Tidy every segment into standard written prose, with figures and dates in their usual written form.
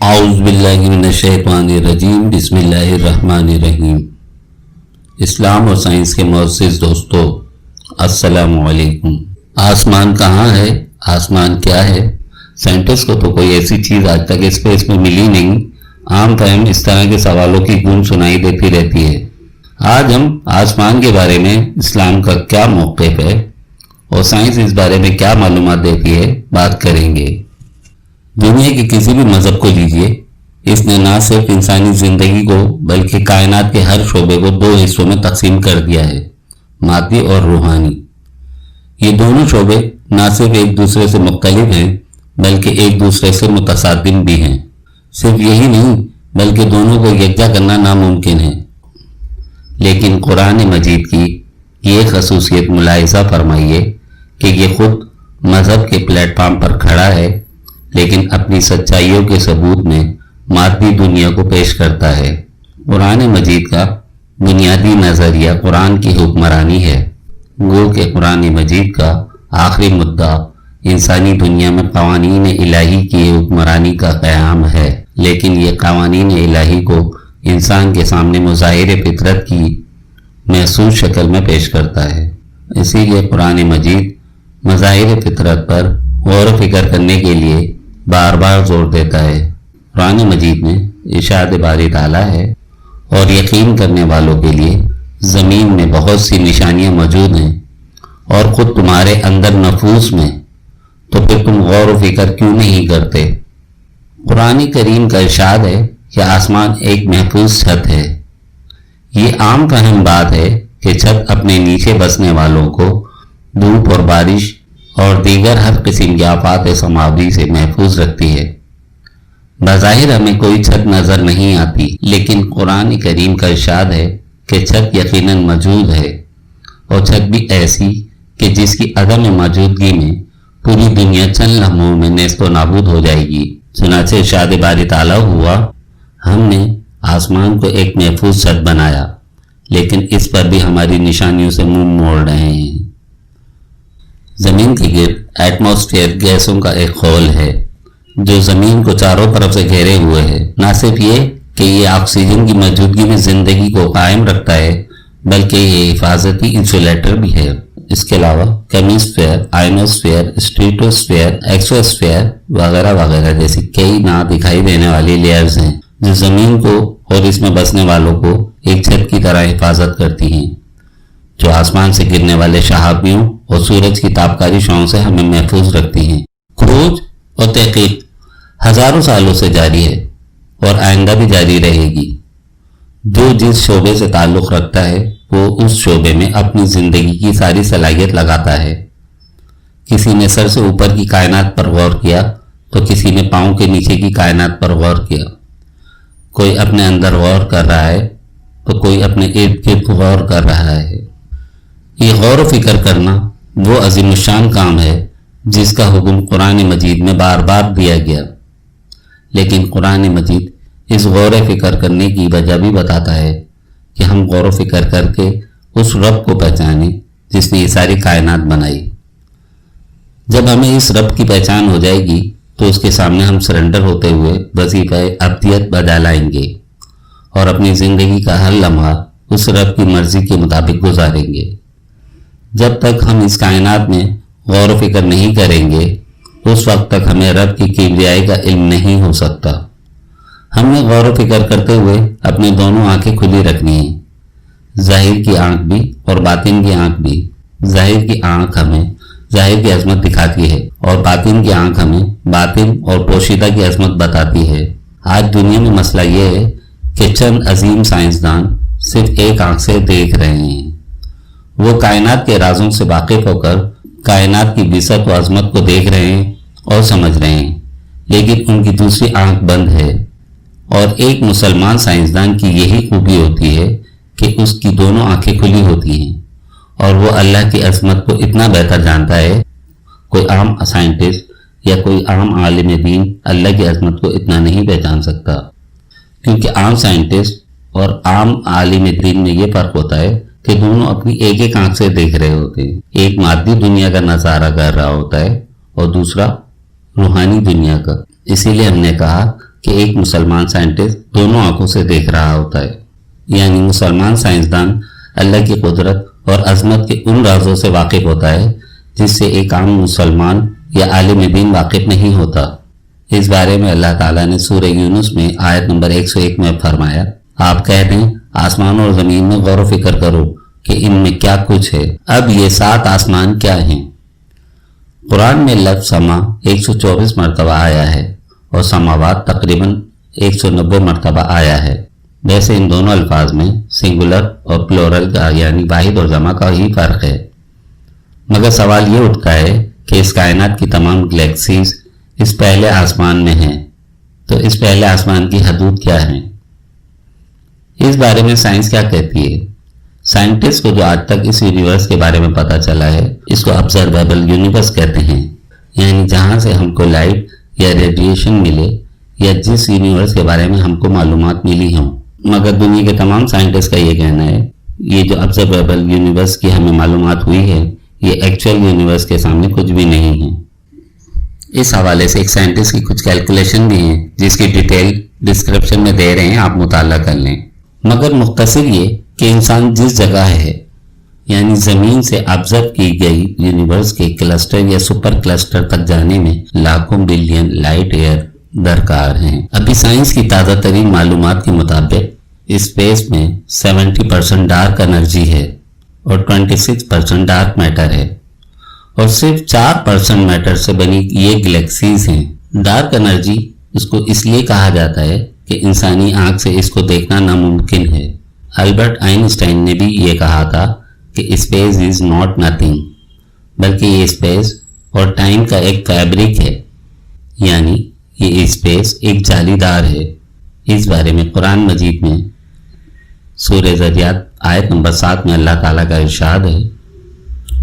اعوذ باللہ من الشیطان الرجیم، بسم اللہ الرحمن الرحیم۔ اسلام اور سائنس کے معزز دوستو، السلام علیکم۔ آسمان کہاں ہے؟ آسمان کیا ہے؟ سائنٹسٹ کو تو کوئی ایسی چیز آج تک اسپیس میں ملی نہیں۔ عام ٹائم اس طرح کے سوالوں کی گونج سنائی دیتی رہتی ہے۔ آج ہم آسمان کے بارے میں اسلام کا کیا موقف ہے اور سائنس اس بارے میں کیا معلومات دیتی ہے بات کریں گے۔ دنیا کے کسی بھی مذہب کو لیجئے، اس نے نہ صرف انسانی زندگی کو بلکہ کائنات کے ہر شعبے کو دو حصوں میں تقسیم کر دیا ہے، مادی اور روحانی۔ یہ دونوں شعبے نہ صرف ایک دوسرے سے مختلف ہیں بلکہ ایک دوسرے سے متصادم بھی ہیں۔ صرف یہی نہیں بلکہ دونوں کو یکجا کرنا ناممکن ہے۔ لیکن قرآن مجید کی یہ خصوصیت ملاحظہ فرمائیے کہ یہ خود مذہب کے پلیٹ فارم پر کھڑا ہے، لیکن اپنی سچائیوں کے ثبوت میں مادی دنیا کو پیش کرتا ہے۔ قرآن مجید کا بنیادی نظریہ قرآن کی حکمرانی ہے، گو کہ قرآن مجید کا آخری مدعا انسانی دنیا میں قوانین الہی کی حکمرانی کا قیام ہے، لیکن یہ قوانین الہی کو انسان کے سامنے مظاہر فطرت کی محسوس شکل میں پیش کرتا ہے۔ اسی لیے قرآن مجید مظاہر فطرت پر غور و فکر کرنے کے لیے بار بار زور دیتا ہے۔ قرآن مجید میں ارشاد باری تعالیٰ ہے، اور یقین کرنے والوں کے لیے زمین میں بہت سی نشانیاں موجود ہیں اور خود تمہارے اندر نفوس میں، تو پھر تم غور و فکر کیوں نہیں کرتے؟ قرآن کریم کا ارشاد ہے کہ آسمان ایک محفوظ چھت ہے۔ یہ عام فہم بات ہے کہ چھت اپنے نیچے بسنے والوں کو دھوپ اور بارش اور دیگر ہر قسم کی آفات سماوی سے محفوظ رکھتی ہے۔ بظاہر ہمیں کوئی چھت نظر نہیں آتی، لیکن قرآن کریم کا ارشاد ہے کہ چھت یقیناً موجود ہے، اور چھت بھی ایسی کہ جس کی عدم موجودگی میں پوری دنیا چند لمحوں میں نیست و نابود ہو جائے گی۔ چنانچہ ارشاد باری تعالیٰ ہوا، ہم نے آسمان کو ایک محفوظ چھت بنایا، لیکن اس پر بھی ہماری نشانیوں سے منہ موڑ رہے ہیں۔ زمین کے گرد ایٹماسفیئر گیسوں کا ایک خول ہے جو زمین کو چاروں طرف سے گھیرے ہوئے ہے۔ نہ صرف یہ کہ یہ آکسیجن کی موجودگی میں زندگی کو قائم رکھتا ہے، بلکہ یہ حفاظتی انسولیٹر بھی ہے۔ اس کے علاوہ کیمیسفیئر، آئنوسفیئر، اسٹریٹوسفیئر، ایکسوسفیئر وغیرہ وغیرہ جیسی کئی نہ دکھائی دینے والی لیئرز ہیں جو زمین کو اور اس میں بسنے والوں کو ایک چھت کی طرح حفاظت کرتی ہیں، جو آسمان سے گرنے والے شہابیوں اور سورج کی تابکاری شعاعوں سے ہمیں محفوظ رکھتی ہیں۔ کھوج اور تحقیق ہزاروں سالوں سے جاری ہے اور آئندہ بھی جاری رہے گی۔ جو جس شعبے سے تعلق رکھتا ہے وہ اس شعبے میں اپنی زندگی کی ساری صلاحیت لگاتا ہے۔ کسی نے سر سے اوپر کی کائنات پر غور کیا تو کسی نے پاؤں کے نیچے کی کائنات پر غور کیا۔ کوئی اپنے اندر غور کر رہا ہے تو کوئی اپنے ارد گرد غور کر رہا ہے۔ یہ غور و فکر کرنا وہ عظیم الشان کام ہے جس کا حکم قرآن مجید میں بار بار دیا گیا، لیکن قرآن مجید اس غور و فکر کرنے کی وجہ بھی بتاتا ہے کہ ہم غور و فکر کر کے اس رب کو پہچانیں جس نے یہ ساری کائنات بنائی۔ جب ہمیں اس رب کی پہچان ہو جائے گی تو اس کے سامنے ہم سرنڈر ہوتے ہوئے وظیفہ عبدیت بجا لائیں گے اور اپنی زندگی کا ہر لمحہ اس رب کی مرضی کے مطابق گزاریں گے۔ جب تک ہم اس کائنات میں غور و فکر نہیں کریں گے اس وقت تک ہمیں رب کی کبریائی کا علم نہیں ہو سکتا۔ ہم نے غور و فکر کرتے ہوئے اپنی دونوں آنکھیں کھلی رکھنی ہیں، ظاہر کی آنکھ بھی اور باطن کی آنکھ بھی۔ ظاہر کی آنکھ ہمیں ظاہر کی عظمت دکھاتی ہے اور باطن کی آنکھ ہمیں باطن اور پوشیدہ کی عظمت بتاتی ہے۔ آج دنیا میں مسئلہ یہ ہے کہ چند عظیم سائنسدان صرف ایک آنکھ سے دیکھ رہے ہیں۔ وہ کائنات کے رازوں سے واقف ہو کر کائنات کی وسعت و عظمت کو دیکھ رہے ہیں اور سمجھ رہے ہیں، لیکن ان کی دوسری آنکھ بند ہے۔ اور ایک مسلمان سائنسدان کی یہی خوبی ہوتی ہے کہ اس کی دونوں آنکھیں کھلی ہوتی ہیں اور وہ اللہ کی عظمت کو اتنا بہتر جانتا ہے۔ کوئی عام سائنٹسٹ یا کوئی عام عالم دین اللہ کی عظمت کو اتنا نہیں پہچان سکتا، کیونکہ عام سائنٹسٹ اور عام عالم دین میں یہ فرق ہوتا ہے کہ دونوں اپنی ایک ایک آنکھ سے دیکھ رہے ہوتے ہیں۔ ایک مادی دنیا کا نظارہ کر رہا ہوتا ہے اور دوسرا روحانی دنیا کا۔ اسی لیے ہم نے کہا کہ ایک مسلمان سائنٹسٹ دونوں آنکھوں سے دیکھ رہا ہوتا ہے، یعنی مسلمان سائنسدان اللہ کی قدرت اور عظمت کے ان رازوں سے واقف ہوتا ہے جس سے ایک عام مسلمان یا عالم دین واقف نہیں ہوتا۔ اس بارے میں اللہ تعالیٰ نے سورہ یونس میں آیت نمبر 101 میں فرمایا، آپ کہہ دیں آسمان اور زمین میں غور و فکر کرو کہ ان میں کیا کچھ ہے۔ اب یہ 7 آسمان کیا ہیں؟ قرآن میں لفظ سما 124 مرتبہ آیا ہے اور سماوات تقریباً 190 مرتبہ آیا ہے۔ ویسے ان دونوں الفاظ میں سنگولر اور پلورل کا یعنی واحد اور جمع کا ہی فرق ہے، مگر سوال یہ اٹھتا ہے کہ اس کائنات کی تمام گلیکسیز اس پہلے آسمان میں ہیں، تو اس پہلے آسمان کی حدود کیا ہیں؟ اس بارے میں سائنس کیا کہتی ہے؟ سائنٹسٹ کو جو آج تک اس یونیورس کے بارے میں پتا چلا ہے اس کو آبزرویبل یونیورس کہتے ہیں، یعنی جہاں سے ہم کو لائٹ یا ریڈیشن ملے یا جس یونیورس کے بارے میں ہم کو معلومات ملی ہوں۔ مگر دنیا کے تمام سائنٹسٹ کا یہ کہنا ہے یہ جو آبزرویبل یونیورس کی ہمیں معلومات ہوئی ہے یہ ایکچوئل یونیورس کے سامنے کچھ بھی نہیں ہے۔ اس حوالے سے ایک سائنٹسٹ کی کچھ کیلکولیشن بھی ہیں جس کی ڈیٹیل ڈسکرپشن میں دے رہے ہیں، آپ مطالعہ کر لیں۔ مگر مختصر یہ کہ انسان جس جگہ ہے یعنی زمین سے آبزرو کی گئی یونیورس کے کلسٹر یا سپر کلسٹر تک جانے میں لاکھوں بلین لائٹ ایئر درکار ہیں۔ ابھی سائنس کی تازہ ترین معلومات کے مطابق اسپیس میں 70% ڈارک انرجی ہے اور 26% ڈارک میٹر ہے، اور صرف 4% میٹر سے بنی یہ گلیکسیز ہیں۔ ڈارک انرجی اس کو اس لیے کہا جاتا ہے کہ انسانی آنکھ سے اس کو دیکھنا ناممکن ہے۔ البرٹ آئنسٹائن نے بھی یہ کہا تھا کہ اسپیس از ناٹ نتھنگ، بلکہ یہ اسپیس اور ٹائم کا ایک فیبرک ہے، یعنی یہ اسپیس ایک جالی دار ہے۔ اس بارے میں قرآن مجید میں سورہ ذریات آیت نمبر 7 میں اللہ تعالیٰ کا ارشاد ہے،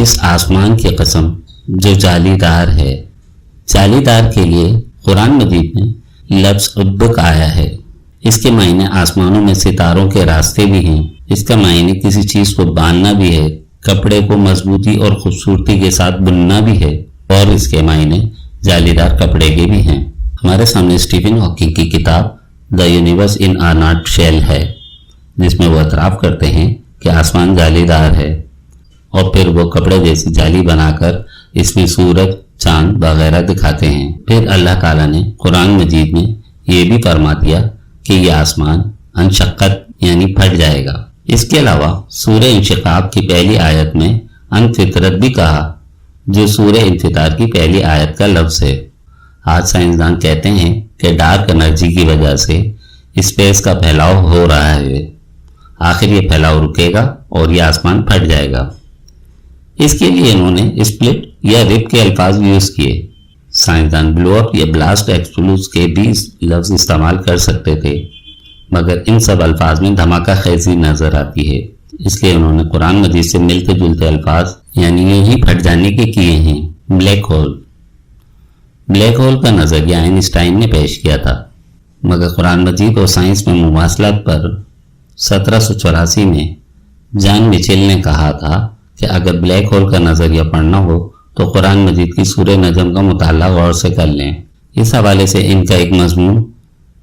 اس آسمان کی قسم جو جالی دار ہے۔ جالی دار کے لیے قرآن مجید میں لفظ ادک آیا ہے۔ اس کے معنی آسمانوں میں ستاروں کے راستے بھی ہیں، اس کا معنی کسی چیز کو باندھنا بھی ہے، کپڑے کو مضبوطی اور خوبصورتی کے ساتھ بننا بھی ہے، اور اس کے معنی جالی دار کپڑے کے بھی ہیں۔ ہمارے سامنے اسٹیفن ہاکنگ کی کتاب the universe in a nut shell ہے، جس میں وہ اعتراف کرتے ہیں کہ آسمان جالی دار ہے، اور پھر وہ کپڑے جیسی جالی بنا کر اس میں سورج، چاند وغیرہ دکھاتے ہیں۔ پھر اللہ تعالیٰ نے قرآن مجید میں یہ بھی فرما دیا کہ یہ آسمان انشقت یعنی پھٹ جائے گا۔ اس کے علاوہ سورہ انشقاق کی پہلی آیت میں انفطرت بھی کہا، جو سورہ انفطار کی پہلی آیت کا لفظ ہے۔ آج سائنسدان کہتے ہیں کہ ڈارک انرجی کی وجہ سے اسپیس کا پھیلاؤ ہو رہا ہے، آخر یہ پھیلاؤ رکے گا اور یہ آسمان پھٹ جائے گا۔ اس کے لیے انہوں نے اسپلٹ یا رپ کے الفاظ یوز کیے۔ سائنسدان بلو اپ یا بلاسٹ ایکسپلوز کے بھی لفظ استعمال کر سکتے تھے، مگر ان سب الفاظ میں دھماکہ خیزی نظر آتی ہے، اس لیے انہوں نے قرآن مجید سے ملتے جلتے الفاظ یعنی یہی پھٹ جانے کے کیے ہیں۔ Black hole. بلیک ہول کا نظریہ آئنسٹائن نے پیش کیا تھا، مگر قرآن مجید اور سائنس میں مماثلت پر 1784 میں جان مچل نے کہا تھا کہ اگر بلیک ہول کا نظریہ پڑھنا ہو تو قرآن مجید کی سورہ نجم کا مطالعہ غور سے کر لیں۔ اس حوالے سے ان کا ایک مضمون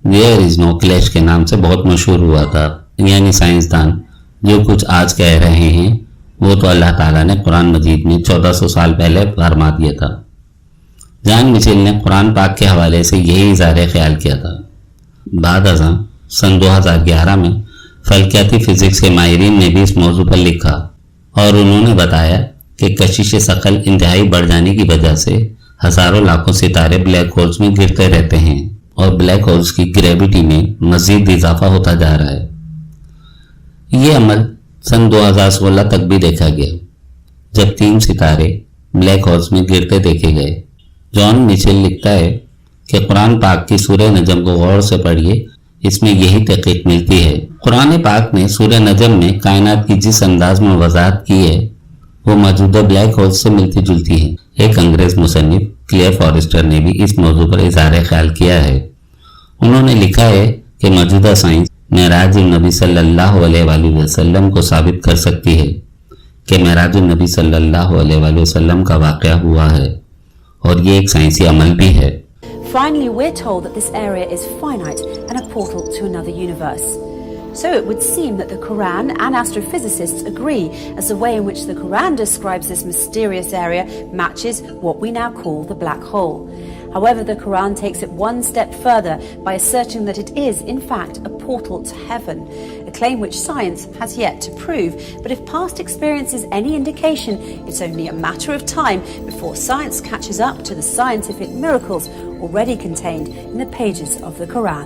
There is no clash کے نام سے بہت مشہور ہوا تھا، یعنی سائنسدان جو کچھ آج کہہ رہے ہیں وہ تو اللہ تعالیٰ نے قرآن مجید میں 1400 سال پہلے فرما دیا تھا۔ جان مچل نے قرآن پاک کے حوالے سے یہی اظہار خیال کیا تھا۔ بعد ازاں سن 2011 میں فلکیاتی فزکس کے ماہرین نے بھی اس موضوع پر لکھا، اور انہوں نے بتایا کہ کشش ثقل انتہائی بڑھ جانے کی وجہ سے ہزاروں لاکھوں ستارے بلیک ہولز میں گرتے رہتے ہیں، اور بلیک ہولز کی گریویٹی میں مزید اضافہ ہوتا جا رہا ہے۔ یہ عمل سن 2016 تک بھی دیکھا گیا، جب 3 ستارے بلیک ہولز میں گرتے دیکھے گئے۔ جان مچل لکھتا ہے کہ قرآن پاک کی سورہ نجم کو غور سے پڑھیے، اس میں یہی تحقیق ملتی ہے۔ قرآن پاک نے سورہ نجم میں کائنات کی جس انداز میں وضاحت کی ہے وہ موجودہ بلیک ہولز سے ملتی جلتی ہے۔ ایک انگریز مصنف کلیئر فارسٹر نے بھی اس موضوع پر اظہار خیال کیا ہے۔ انہوں نے لکھا ہے کہ موجودہ سائنس معراج النبی صلی اللہ علیہ وآلہ وسلم کو ثابت کر سکتی ہے کہ معراج النبی صلی اللہ علیہ وآلہ وسلم کا واقعہ ہوا ہے، اور یہ ایک سائنسی عمل بھی ہے۔ Finally, we're told that this area is finite and a portal to another universe. So it would seem that the Quran and astrophysicists agree, as the way in which the Quran describes this mysterious area matches what we now call the black hole. However, the Quran takes it one step further by asserting that it is, in fact, a portal to heaven, a claim which science has yet to prove. But if past experience is any indication, it's only a matter of time before science catches up to the scientific miracles already contained in the pages of the Quran.